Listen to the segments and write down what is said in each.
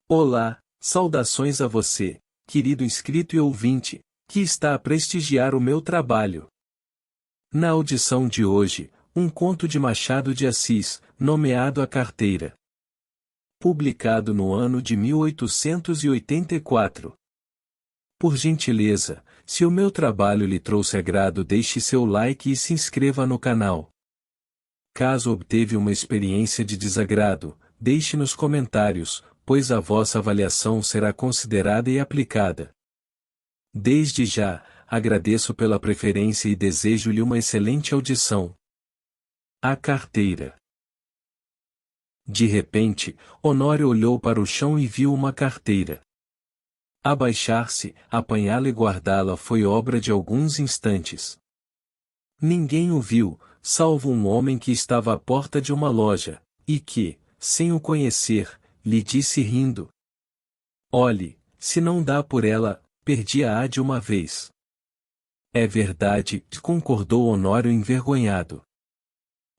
Olá, saudações a você, querido inscrito e ouvinte, que está a prestigiar o meu trabalho. Na audição de hoje, um conto de Machado de Assis, nomeado A Carteira. Publicado no ano de 1884. Por gentileza, se o meu trabalho lhe trouxe agrado, deixe seu like e se inscreva no canal. Caso obteve uma experiência de desagrado, deixe nos comentários, pois a vossa avaliação será considerada e aplicada. Desde já, agradeço pela preferência e desejo-lhe uma excelente audição. A Carteira. De repente, Honório olhou para o chão e viu uma carteira. Abaixar-se, apanhá-la e guardá-la foi obra de alguns instantes. Ninguém o viu, salvo um homem que estava à porta de uma loja, e que, sem o conhecer, lhe disse rindo: "Olhe, se não dá por ela, perdi-a de uma vez." "É verdade", concordou Honório envergonhado.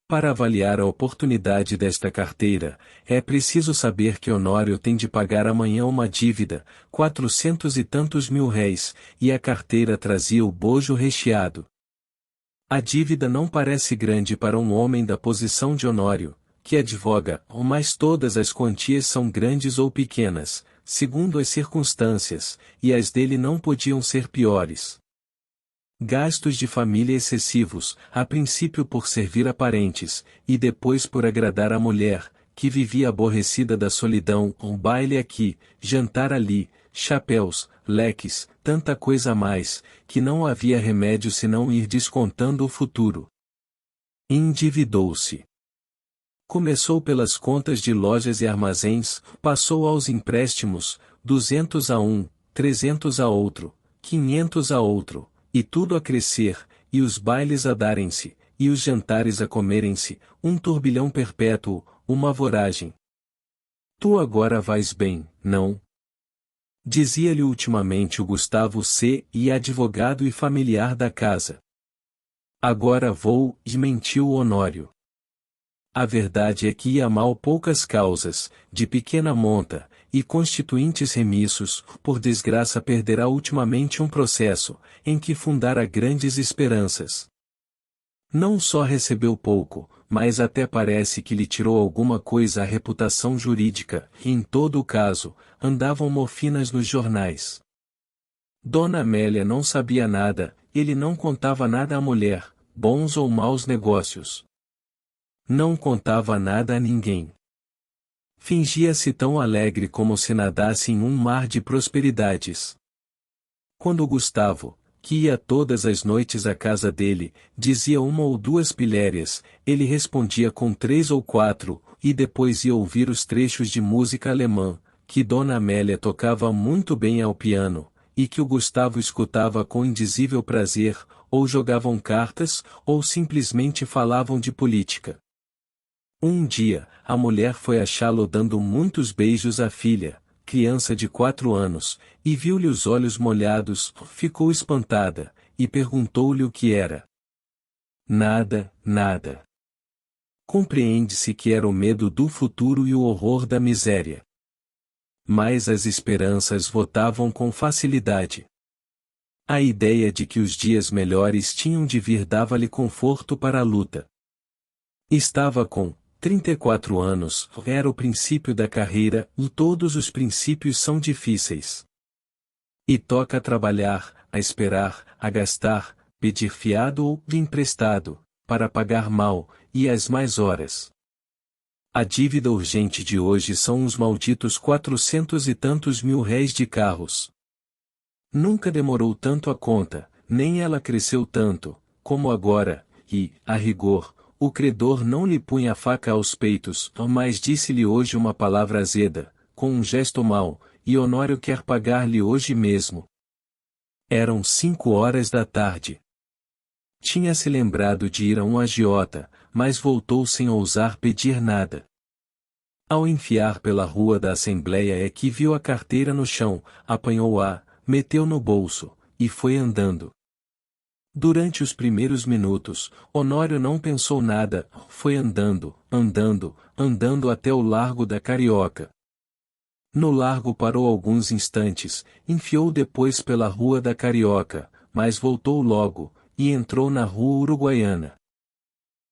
Para avaliar a oportunidade desta carteira, é preciso saber que Honório tem de pagar amanhã uma dívida, 400 e tantos mil réis, e a carteira trazia o bojo recheado. A dívida não parece grande para um homem da posição de Honório, que advoga, mas todas as quantias são grandes ou pequenas, segundo as circunstâncias, e as dele não podiam ser piores. Gastos de família excessivos, a princípio por servir a parentes, e depois por agradar a mulher, que vivia aborrecida da solidão, um baile aqui, jantar ali, chapéus, leques, tanta coisa a mais, que não havia remédio senão ir descontando o futuro. Endividou-se. Começou pelas contas de lojas e armazéns, passou aos empréstimos, 200 a um, 300 a outro, 500 a outro, e tudo a crescer, e os bailes a darem-se, e os jantares a comerem-se, um turbilhão perpétuo, uma voragem. "Tu agora vais bem, não?" dizia-lhe ultimamente o Gustavo C., advogado e familiar da casa. "Agora vou", mentiu Honório. A verdade é que ia mal poucas causas, de pequena monta, e constituintes remissos, por desgraça perderá ultimamente um processo, em que fundara grandes esperanças. Não só recebeu pouco, mas até parece que lhe tirou alguma coisa a reputação jurídica, e em todo o caso, andavam mofinas nos jornais. Dona Amélia não sabia nada, ele não contava nada à mulher, bons ou maus negócios. Não contava nada a ninguém. Fingia-se tão alegre como se nadasse em um mar de prosperidades. Quando Gustavo, que ia todas as noites à casa dele, dizia uma ou duas pilhérias, ele respondia com 3 ou 4, e depois ia ouvir os trechos de música alemã, que Dona Amélia tocava muito bem ao piano, e que o Gustavo escutava com indizível prazer, ou jogavam cartas, ou simplesmente falavam de política. Um dia, a mulher foi achá-lo dando muitos beijos à filha, criança de 4 anos, e viu-lhe os olhos molhados, ficou espantada, e perguntou-lhe o que era. "Nada, nada." Compreende-se que era o medo do futuro e o horror da miséria. Mas as esperanças votavam com facilidade. A ideia de que os dias melhores tinham de vir dava-lhe conforto para a luta. Estava com 34 anos, era o princípio da carreira, e todos os princípios são difíceis. E toca trabalhar, a esperar, a gastar, pedir fiado ou emprestado, para pagar mal, e as mais horas. A dívida urgente de hoje são uns malditos 400 e tantos mil réis de carros. Nunca demorou tanto a conta, nem ela cresceu tanto, como agora, e, a rigor, o credor não lhe punha a faca aos peitos, mas disse-lhe hoje uma palavra azeda, com um gesto mau, e Honório quer pagar-lhe hoje mesmo. Eram 5 horas da tarde. Tinha-se lembrado de ir a um agiota, mas voltou sem ousar pedir nada. Ao enfiar pela rua da Assembleia é que viu a carteira no chão, apanhou-a, meteu no bolso, e foi andando. Durante os primeiros minutos, Honório não pensou nada, foi andando, andando, andando até o Largo da Carioca. No largo parou alguns instantes, enfiou depois pela Rua da Carioca, mas voltou logo, e entrou na Rua Uruguaiana.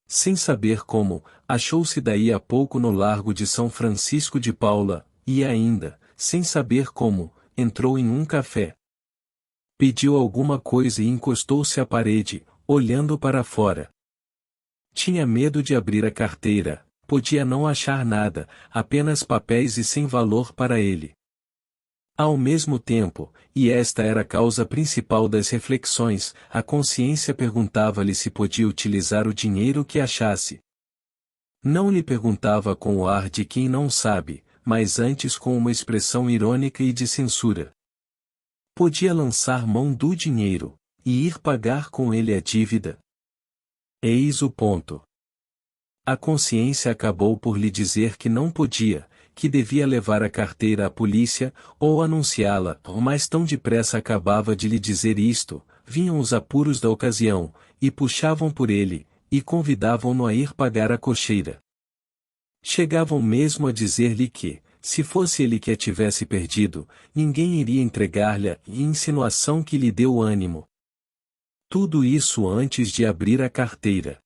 Sem saber como, achou-se daí a pouco no Largo de São Francisco de Paula, e ainda, sem saber como, entrou em um café. Pediu alguma coisa e encostou-se à parede, olhando para fora. Tinha medo de abrir a carteira, podia não achar nada, apenas papéis e sem valor para ele. Ao mesmo tempo, e esta era a causa principal das reflexões, a consciência perguntava-lhe se podia utilizar o dinheiro que achasse. Não lhe perguntava com o ar de quem não sabe, mas antes com uma expressão irônica e de censura. Podia lançar mão do dinheiro, e ir pagar com ele a dívida? Eis o ponto. A consciência acabou por lhe dizer que não podia, que devia levar a carteira à polícia, ou anunciá-la, mas tão depressa acabava de lhe dizer isto, vinham os apuros da ocasião, e puxavam por ele, e convidavam-no a ir pagar a cocheira. Chegavam mesmo a dizer-lhe que, se fosse ele que a tivesse perdido, ninguém iria entregar-lhe, e insinuação que lhe deu ânimo. Tudo isso antes de abrir a carteira.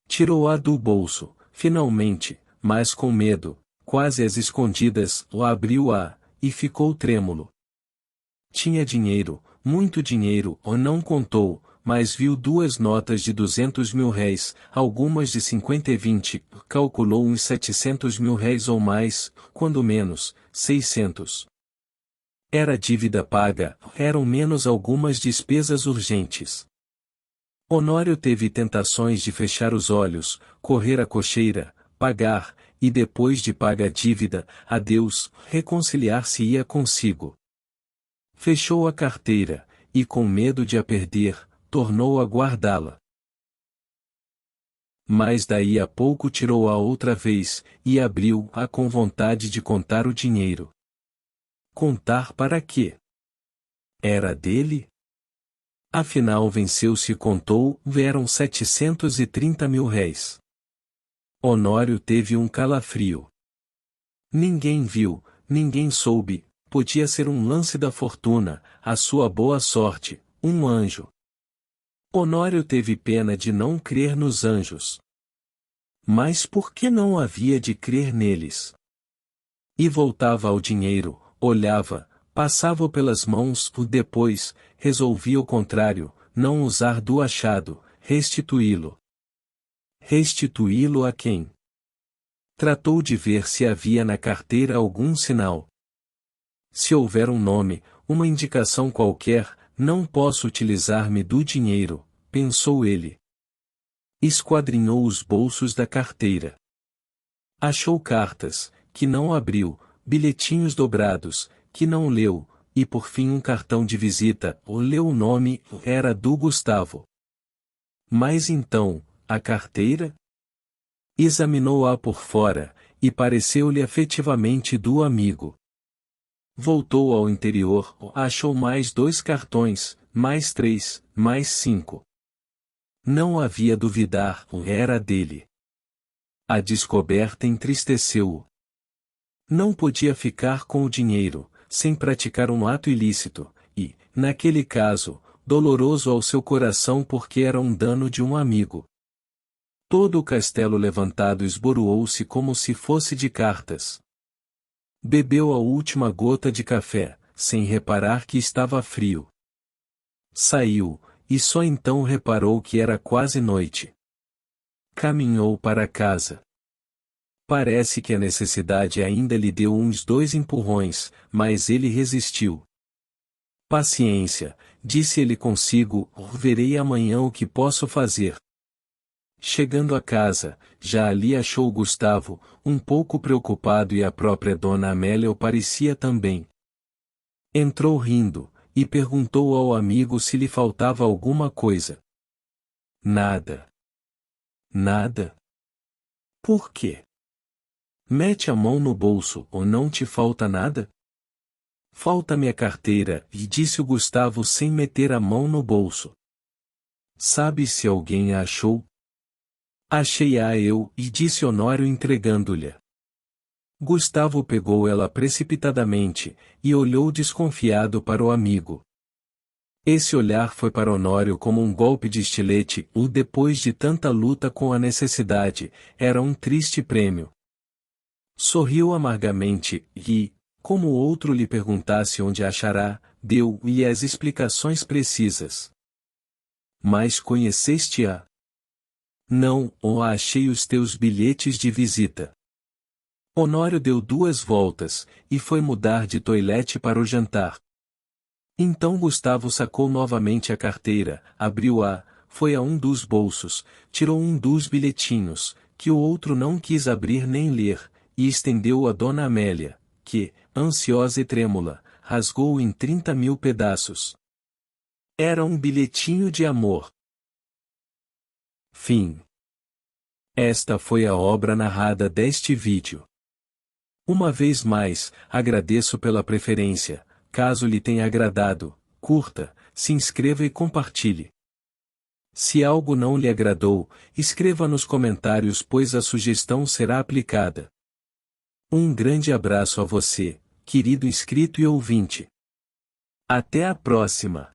Tirou-a do bolso, finalmente, mas com medo, quase às escondidas, abriu-a, e ficou trêmulo. Tinha dinheiro, muito dinheiro, ou não contou, mas viu 2 notas de 200.000 réis, algumas de 50 e 20, calculou uns 700.000 réis ou mais, quando menos, 600. Era dívida paga, eram menos algumas despesas urgentes. Honório teve tentações de fechar os olhos, correr à cocheira, pagar, e depois de paga a dívida, adeus, reconciliar-se-ia consigo. Fechou a carteira, e com medo de a perder, tornou a guardá-la. Mas daí a pouco tirou-a outra vez, e abriu-a com vontade de contar o dinheiro. Contar para quê? Era dele? Afinal venceu-se e contou, eram 730.000 réis. Honório teve um calafrio. Ninguém viu, ninguém soube, podia ser um lance da fortuna, a sua boa sorte, um anjo. Honório teve pena de não crer nos anjos. Mas por que não havia de crer neles? E voltava ao dinheiro, olhava, passava-o pelas mãos, depois, resolvia o contrário, não usar do achado, restituí-lo. Restituí-lo a quem? Tratou de ver se havia na carteira algum sinal. Se houver um nome, uma indicação qualquer, não posso utilizar-me do dinheiro, pensou ele. Esquadrinhou os bolsos da carteira. Achou cartas, que não abriu, bilhetinhos dobrados, que não leu, e por fim um cartão de visita, leu o nome, era do Gustavo. Mas então, a carteira? Examinou-a por fora, e pareceu-lhe efetivamente do amigo. Voltou ao interior, achou mais 2 cartões, mais 3, mais 5. Não havia duvidar, era dele. A descoberta entristeceu-o. Não podia ficar com o dinheiro, sem praticar um ato ilícito, e, naquele caso, doloroso ao seu coração porque era um dano de um amigo. Todo o castelo levantado esboroou-se como se fosse de cartas. Bebeu a última gota de café, sem reparar que estava frio. Saiu, e só então reparou que era quase noite. Caminhou para casa. Parece que a necessidade ainda lhe deu uns 2 empurrões, mas ele resistiu. Paciência, disse ele consigo, verei amanhã o que posso fazer. Chegando a casa, já ali achou Gustavo, um pouco preocupado e a própria dona Amélia o parecia também. Entrou rindo, e perguntou ao amigo se lhe faltava alguma coisa. Nada. Nada? Por quê? Mete a mão no bolso, ou não te falta nada? Falta-me a carteira, e disse o Gustavo sem meter a mão no bolso. Sabe se alguém a achou? Achei-a eu, e disse Honório entregando-lhe. Gustavo pegou ela precipitadamente, e olhou desconfiado para o amigo. Esse olhar foi para Honório como um golpe de estilete, e depois de tanta luta com a necessidade, era um triste prêmio. Sorriu amargamente, e, como o outro lhe perguntasse onde a achará, deu-lhe as explicações precisas. Mas conheceste-a? Não, ou achei os teus bilhetes de visita. Honório deu 2 voltas, e foi mudar de toilette para o jantar. Então Gustavo sacou novamente a carteira, abriu-a, foi a um dos bolsos, tirou um dos bilhetinhos, que o outro não quis abrir nem ler, e estendeu-o a Dona Amélia, que, ansiosa e trêmula, rasgou-o em 30.000 pedaços. Era um bilhetinho de amor. Fim. Esta foi a obra narrada deste vídeo. Uma vez mais, agradeço pela preferência. Caso lhe tenha agradado, curta, se inscreva e compartilhe. Se algo não lhe agradou, escreva nos comentários pois a sugestão será aplicada. Um grande abraço a você, querido inscrito e ouvinte. Até a próxima!